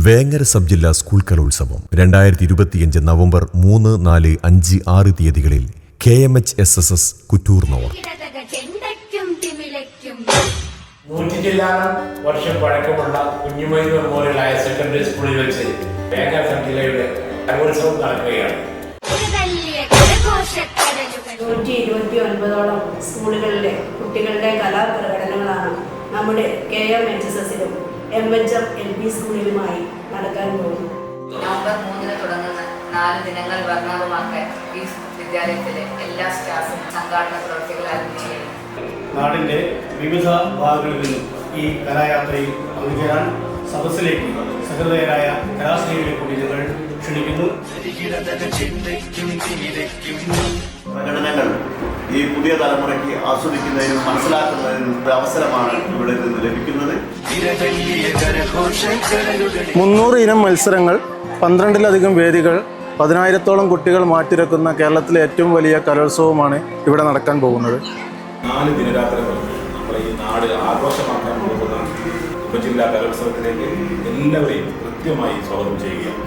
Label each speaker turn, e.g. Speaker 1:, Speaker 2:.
Speaker 1: Vengara sub ജില്ലാ school കലോത്സവം 2025 November 3, 4, 5, 6 തീയതികളിൽ KMHSSS കുറ്റൂർ നോർത്ത്.
Speaker 2: 100 വർഷം പഴക്കമുള്ള കുഞ്ഞുമൊയ്ത് മെമ്മോറിയൽ ഹയർ സെക്കൻഡറി സ്കൂളിൽ വെച്ച് വേങ്ങര സബ് ജില്ലയുടെ കലോത്സവം നടക്കുകയാണ്.
Speaker 3: 129ഓളം സ്കൂളുകളിലെ കുട്ടികളുടെ കലാപ്രകടനങ്ങളാണ് നമ്മുടെ KMHSSലും MHM LP സ്കൂളിലുമായി നടക്കാൻ പോകുന്നു.
Speaker 4: നവംബർ 3 തുടങ്ങുന്ന 4 ദിനങ്ങൾ വർണ്ണാഭമാക്കാൻ ഈ വിദ്യാലയത്തിലെ എല്ലാ സ്റ്റാഫും സംഘാടന പ്രവർത്തികൾ ആരംഭിക്കുകയാണ്.
Speaker 5: നാടിൻ്റെ വിവിധ ഭാഗങ്ങളിൽ നിന്നും ഈ കലായാത്രയിൽ പങ്കുചേരാൻ സദസ്സിലേക്ക് സഹൃദയരായ കലാസ്നേഹികളെ കൂടി ഞങ്ങൾ ക്ഷണിക്കുന്നു.
Speaker 6: പ്രകടനങ്ങൾ ഈ പുതിയ തലമുറയ്ക്ക് ആസ്വദിക്കുന്നതിനും മനസ്സിലാക്കുന്നതിനും ഒരു അവസരമാണ് ഇവിടെ നിന്ന് ലഭിക്കുന്നത്.
Speaker 7: 300 ഇനം മത്സരങ്ങൾ, 12ലധികം വേദികൾ, 10,000-ഓളം കുട്ടികൾ മാറ്റിരക്കുന്ന കേരളത്തിലെ ഏറ്റവും വലിയ കലോത്സവമാണ് ഇവിടെ നടക്കാൻ പോകുന്നത്.
Speaker 8: 4 ദിനരാത്രങ്ങൾ നമ്മളെ ഈ നാട് ആഘോഷമാക്കാൻ പോകുന്ന ഉപജില്ലാ കലോത്സവത്തിലേക്ക് എല്ലാവരെയും കൃത്യമായി സ്വാഗതം ചെയ്യുകയാണ്.